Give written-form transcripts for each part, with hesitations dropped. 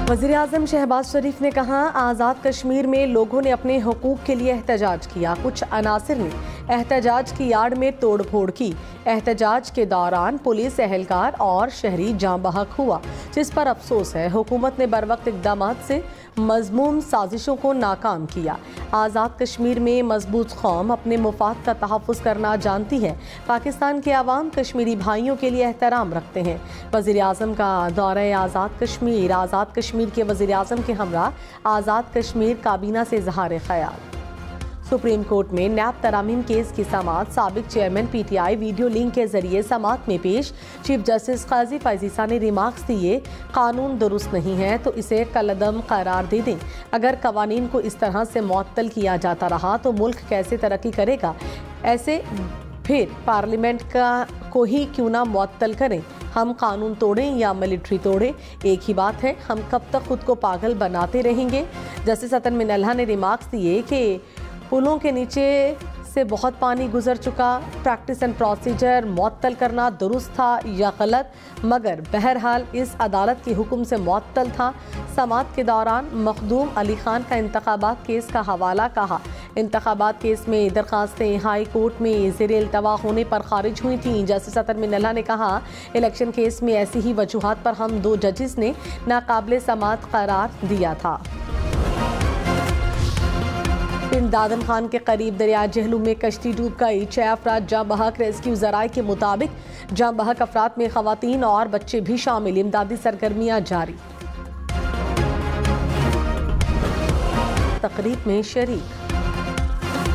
वज़ीर-ए-आज़म शहबाज शरीफ ने कहा, आज़ाद कश्मीर में लोगों ने अपने हुकूक के लिए एहतजाज किया। कुछ अनासिर ने एहतजाज की आड़ में तोड़ फोड़ की। एहतजाज के दौरान पुलिस एहलकार और शहरी जाँ बहक हुआ, जिस पर अफसोस है। हुकूमत ने बरवक्त इक़दामात से मज़मूम साजिशों को नाकाम किया। आज़ाद कश्मीर में मजबूत कौम अपने मुफाद का तहफ़्फ़ुज़ करना जानती है। पाकिस्तान के अवाम कश्मीरी भाइयों के लिए एहतराम रखते हैं। वज़ीर-ए-आज़म का दौरा आज़ाद कश्मीर के वज़ीर-ए-आज़म के हमरा आज़ाद कश्मीर काबीना से इज़हार ख़याल। सुप्रीम कोर्ट में नैब तरामीम केस की समाअत। साबिक चेयरमैन PTI वीडियो लिंक के जरिए समाअत में पेश। चीफ जस्टिस काजी फैज़ीसा ने रिमार्क्स दिए, कानून दुरुस्त नहीं है तो इसे कलअदम करार दे दें। अगर कवानीन को इस तरह से मुअत्तल किया जाता रहा तो मुल्क कैसे तरक्की करेगा। ऐसे फिर पार्लियामेंट को ही क्यों ना मुअत्तल करें। हम कानून तोड़ें या मिलिट्री तोड़ें, एक ही बात है। हम कब तक खुद को पागल बनाते रहेंगे। जस्टिस अतन मिनल्ला ने रिमार्क्स दिए कि पुलों के नीचे से बहुत पानी गुजर चुका। प्रैक्टिस एंड प्रोसीजर मुअत्तल करना दुरुस्त था या गलत, मगर बहरहाल इस अदालत के हुक्म से मुअत्तल था। समाअत के दौरान मखदूम अली खान का इंतखाबात केस का हवाला कहा। इंतखाबात केस में दरखास्तें हाई कोर्ट में ज़ेरे इल्तवा होने पर खारिज हुई थीं। जस्टिस अतन मिनल्ला ने कहा, इलेक्शन केस में ऐसी ही वजूहात पर हम 2 जजेस ने नाकाबिले समाअत करार दिया था। पिंड दादन खान के करीब दरिया जहलू में कश्ती डूब गई। 6 अफराद जाँ बहक। रेस्क्यू ज़राए के मुताबिक जाँ बहक अफराद में ख़वातीन और बच्चे भी शामिल। इमदादी सरगर्मियाँ जारी। तकरीब में शरीक।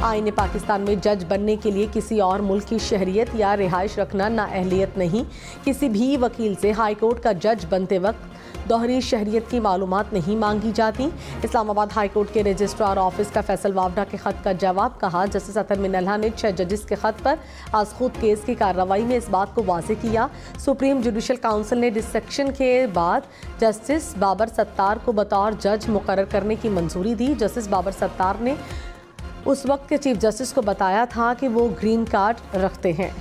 आईने पाकिस्तान में जज बनने के लिए किसी और मुल्क की शहरियत या रिहाइश रखना नाअहलियत नहीं। किसी भी वकील से हाई कोर्ट का जज बनते वक्त दोहरी शहरियत की मालूमात नहीं मांगी जाती। इस्लामाबाद हाई कोर्ट के रजिस्ट्रार ऑफिस का फैसल वावडा के खत का जवाब कहा। जस्टिस अतन मिनल्ला ने 6 जजेस के खत पर आज खुद केस की कार्रवाई में इस बात को वाज़ेह किया। सुप्रीम जुडिशल काउंसिल ने डिसेक्शन के बाद जस्टिस बाबर सत्तार को बतौर जज मुकर्रर करने की मंजूरी दी। जस्टिस बाबर सत्तार ने उस वक्त के चीफ जस्टिस को बताया था कि वो ग्रीन कार्ड रखते हैं।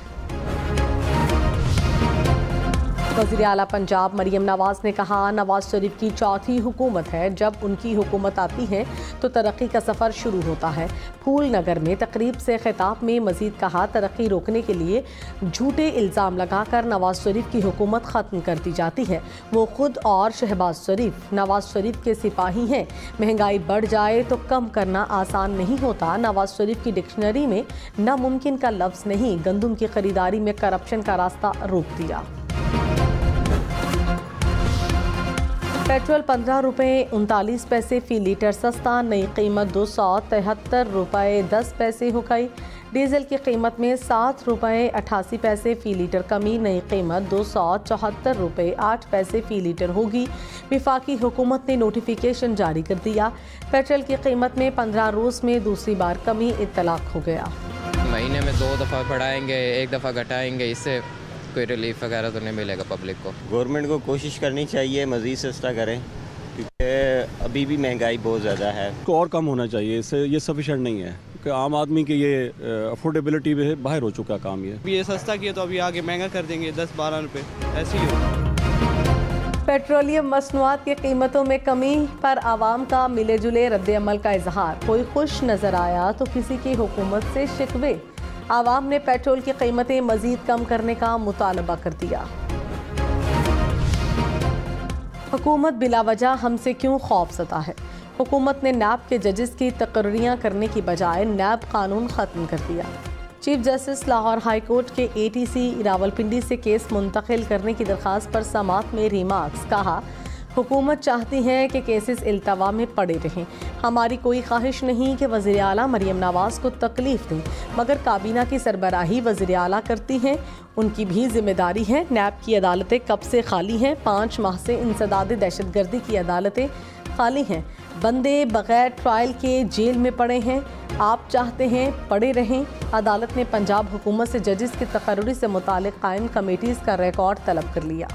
वज़ीर आला पंजाब मरियम नवाज़ ने कहा, नवाज शरीफ की चौथी हुकूमत है। जब उनकी हुकूमत आती है तो तरक्की का सफ़र शुरू होता है। फूल नगर में तकरीब से खिताब में मज़ीद कहा, तरक्की रोकने के लिए झूठे इल्ज़ाम लगाकर नवाज शरीफ की हुकूमत ख़त्म कर दी जाती है। वो खुद और शहबाज शरीफ नवाज शरीफ के सिपाही हैं। महंगाई बढ़ जाए तो कम करना आसान नहीं होता। नवाज शरीफ की डिक्शनरी में नामुमकिन का लफ्ज़ नहीं। गंदम की खरीदारी में करप्शन का रास्ता रोक दिया। पेट्रोल 15 रुपये 39 पैसे फ़ी लीटर सस्ता। नई कीमत 273 रुपये 10 पैसे हो गई। डीजल की कीमत में 7 रुपये 88 पैसे फ़ी लीटर कमी। नई कीमत 274 रुपये 8 पैसे फ़ी लीटर होगी। वफाकी हुकूमत ने नोटिफिकेशन जारी कर दिया। पेट्रोल की कीमत में 15 रोज़ में दूसरी बार कमी इत्तलाक हो गया। महीने में 2 दफ़ा बढ़ाएंगे, 1 दफ़ा घटाएंगे, इससे कोई रिलीफ वगैरह तो नहीं मिलेगा पब्लिक को। गवर्नमेंट को कोशिश करनी चाहिए मज़ीद सस्ता करें, क्योंकि अभी भी महंगाई बहुत ज़्यादा है। को और कम होना चाहिए, इससे ये सफिशेंट नहीं है, क्योंकि आम आदमी के ये अफोर्डेबिलिटी में बाहर हो चुका काम। ये सस्ता किया तो अभी आगे महंगा कर देंगे 10-12 रुपये, ऐसे ही होगा। पेट्रोलियम मसनूआत की कीमतों में कमी पर आवाम का मिले जुले रद्द-ए-अमल का इजहार। कोई खुश नजर आया तो किसी की हुकूमत से शिकवे। आवाम ने पेट्रोल की कीमतें मजीद कम करने का मुतालबा कर दिया। हुकूमत बिलावजह हमसे क्यों खौफ सता है। हुकूमत ने नैब के जजेस की तकर्रियाँ करने की बजाय नैब कानून ख़त्म कर दिया। Chief justice Lahore high court के ATC रावलपिंडी से केस मुंतकिल करने की दरख्वास्त पर समाअत में रिमार्क्स कहा, हुकूमत चाहती है कि केसेस इल्तवा में पड़े रहें। हमारी कोई ख्वाहिश नहीं कि वज़ीर आला मरियम नवाज़ को तकलीफ़ दें, मगर काबीना की सरबराही वज़ीर आला करती हैं, उनकी भी जिम्मेदारी है। नैब की अदालतें कब से खाली हैं। 5 माह से इंसदाद दहशतगर्दी की अदालतें खाली हैं। बंदे बग़ैर ट्रायल के जेल में पड़े हैं। आप चाहते हैं पड़े रहें। अदालत ने पंजाब हुकूमत से जजेस की तकर्री से मुतालिक कायम कमेटीज़ का रिकॉर्ड तलब कर लिया।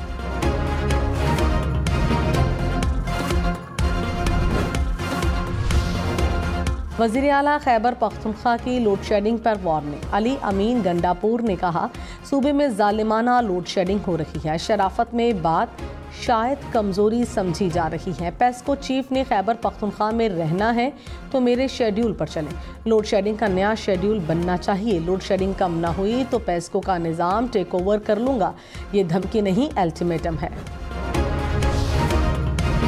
वज़ीर आला खैबर पख्तूनख्वा की लोड शेडिंग पर वार्निंग। अली अमीन गंडापुर ने कहा, सूबे में जालिमाना लोड शेडिंग हो रही है। शराफत में बात शायद कमज़ोरी समझी जा रही है। पेस्को चीफ ने खैबर पख्तूनख्वा में रहना है तो मेरे शेड्यूल पर चलें। लोड शेडिंग का नया शेड्यूल बनना चाहिए। लोड शेडिंग कम ना हुई तो पेस्को का निज़ाम टेक ओवर कर लूँगा। ये धमकी नहीं, अल्टीमेटम है।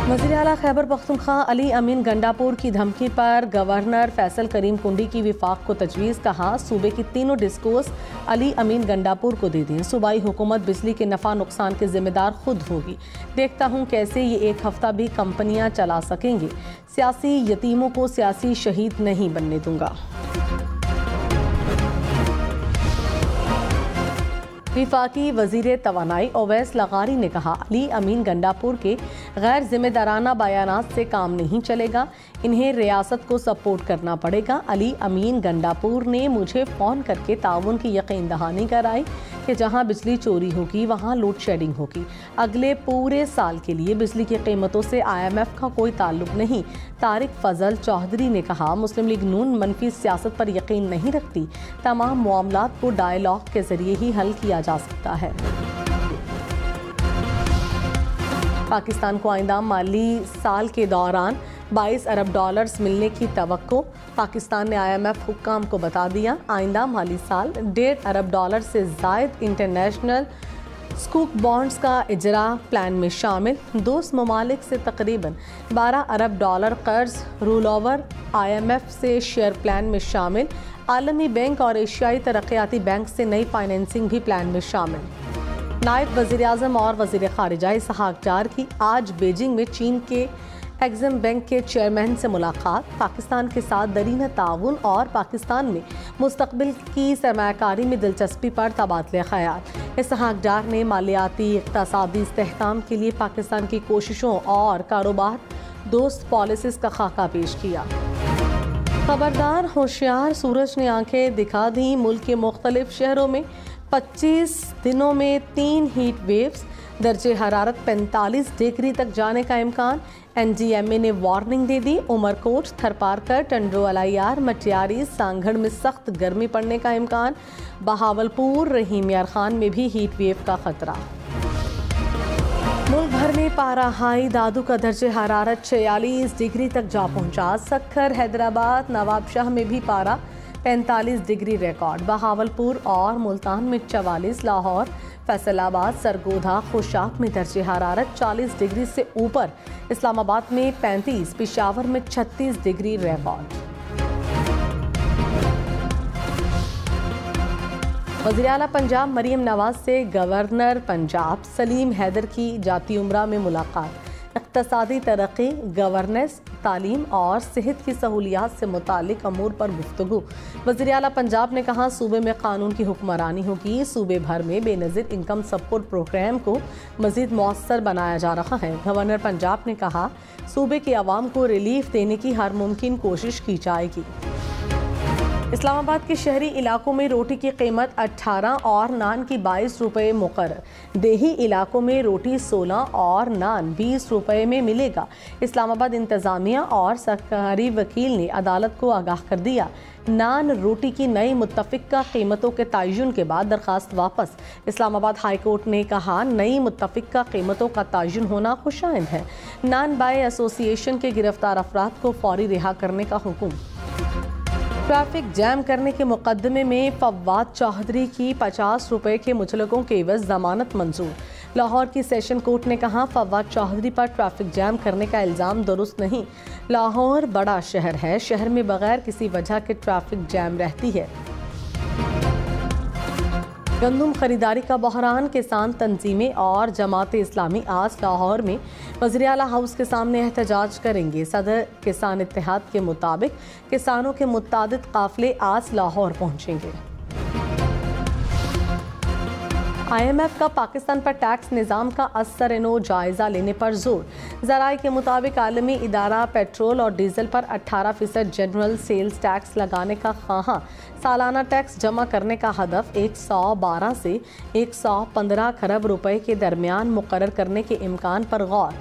वज़ीर आला खैबर पख्तूनख्वा अली अमीन गंडापुर की धमकी पर गवर्नर फैसल करीम कुंडी की विफाक को तजवीज़। कहा, सूबे की तीनों डिस्कोस अली अमीन गंडापुर को दे दें। सूबाई हुकूमत बिजली के नफ़ा नुकसान के ज़िम्मेदार खुद होगी। देखता हूँ कैसे ये एक हफ्ता भी कंपनियाँ चला सकेंगे। सियासी यतीमों को सियासी शहीद नहीं बनने दूंगा। विफाकी वज़ीर तवानाई ओवैस लगारी ने कहा, अली अमीन गंडापुर के गैर जिम्मेदाराना बयानात से काम नहीं चलेगा। इन्हें रियासत को सपोर्ट करना पड़ेगा। अली अमीन गंडापुर ने मुझे फ़ोन करके ताउन की यकीन दहानी कराई कि जहां बिजली चोरी होगी वहां लोड शेडिंग होगी। अगले पूरे साल के लिए बिजली की कीमतों से IMF का कोई ताल्लुक नहीं। तारिक फजल चौधरी ने कहा, मुस्लिम लीग नून मनफी सियासत पर यकीन नहीं रखती। तमाम मामलात को डायलॉग के जरिए ही हल किया जा सकता है। पाकिस्तान को आइंदा माली साल के दौरान 22 अरब डॉलर्स मिलने की तवक्को। पाकिस्तान ने IMF हुक्काम को बता दिया, आइंदा माली साल 1.5 अरब डॉलर से ज़ायद इंटरनेशनल स्कूक बॉन्ड्स का इजरा प्लान में शामिल। दोस्त ममालिक से तकरीबन 12 अरब डॉलर कर्ज रूल ओवर IMF से शेयर प्लान में शामिल। आलमी बैंक और एशियाई तरक्याती बैंक से नई फाइनेंसिंग भी प्लान में शामिल। नायब वज़ीर आज़म और वज़ीर ख़ारिजा इसहाक़ डार की आज बीजिंग में चीन के एक्सिम बैंक के चेयरमैन से मुलाकात। पाकिस्तान के साथ दरीना ताउन और पाकिस्तान में मुस्तक़बिल की सरमायाकारी में दिलचस्पी पर तबादले ख़याल। इसहाक़ डार ने मालियाती इक़्तिसादी इस्तेहकाम के लिए पाकिस्तान की कोशिशों और कारोबार दोस्त पॉलिसीज़ का खाका पेश किया। खबरदार होशियार, सूरज ने आंखें दिखा दी। मुल्क के मुख्तलिफ शहरों में 25 दिनों में 3 हीट वेव्स। दर्जे हरारत 45 डिग्री तक जाने का इम्कान। NGMA ने वार्निंग दे दी। उमरकोट, थरपारकर, टंडो अलायार, मटियारी, सांगढ़ में सख्त गर्मी पड़ने का इम्कान। बहावलपुर, रहीम यार खान में भी हीट वेव का खतरा। मुल्क भर में पारा हाई। दादू का दर्जे हरारत 46 डिग्री तक जा पहुंचा। सक्खर, हैदराबाद, नवाबशाह में भी पारा 45 डिग्री रिकॉर्ड। बहावलपुर और मुल्तान में 44, लाहौर, फैसलाबाद, सरगोधा, खुशाक में दर्जे हरारत 40 डिग्री से ऊपर। इस्लामाबाद में 35, पेशावर में 36 डिग्री रिकॉर्ड। वज़ीर आला पंजाब मरीम नवाज से गवर्नर पंजाब सलीम हैदर की जाती उम्रा में मुलाकात। इक़्तिसादी तरक्की, गवर्नेंस, तालीम और सेहत की सहूलियात से मुतालिक अमूर पर गुफ्तगू। वज़ीर आला पंजाब ने कहा, सूबे में कानून की हुक्मरानी होगी। सूबे भर में बेनज़ीर इनकम सपोर्ट प्रोग्राम को मज़ीद मौसर बनाया जा रहा है। गवर्नर पंजाब ने कहा, सूबे के अवाम को रिलीफ देने की हर मुमकिन कोशिश की जाएगी। इस्लामाबाद के शहरी इलाकों में रोटी की कीमत 18 और नान की 22 रुपये मुकर्रर। देही इलाकों में रोटी 16 और नान 20 रुपये में मिलेगा। इस्लामाबाद इंतज़ामिया और सरकारी वकील ने अदालत को आगाह कर दिया। नान रोटी की नई मुत्तफ़िका कीमतों के तयन के बाद दरख्वास्त वापस। इस्लामाबाद हाई कोर्ट ने कहा, नई मुत्तफ़िका कीमतों का तयन होना खुशाइंद है। नान बाय एसोसिएशन के गिरफ्तार अफराद को फौरी रिहा करने का हुक्म। ट्रैफिक जैम करने के मुकदमे में फव्वाद चौधरी की 50 रुपये के मुचलकों के एवज जमानत मंजूर। लाहौर की सेशन कोर्ट ने कहा, फव्वाद चौधरी पर ट्रैफिक जैम करने का इल्ज़ाम दुरुस्त नहीं। लाहौर बड़ा शहर है, शहर में बगैर किसी वजह के ट्रैफिक जैम रहती है। गंदम खरीदारी का बहरान, किसान तंजीमें और जमात इस्लामी आज लाहौर में वज़ीर आला हाउस के सामने एहतजाज करेंगे। सदर किसान इत्तेहाद के मुताबिक किसानों के मुतादिद काफ़िले आज लाहौर पहुंचेंगे। IMF का पाकिस्तान पर टैक्स निज़ाम का असर-ए-नो जायज़ा लेने पर जोर। ज़राए के मुताबिक आलमी इदारा पेट्रोल और डीजल पर 18% जनरल सेल्स टैक्स लगाने का ख्वाहा। सालाना टैक्स जमा करने का हदफ 112 से 115 खरब रुपए के दरमियान मुकर्रर करने के इम्कान पर गौर।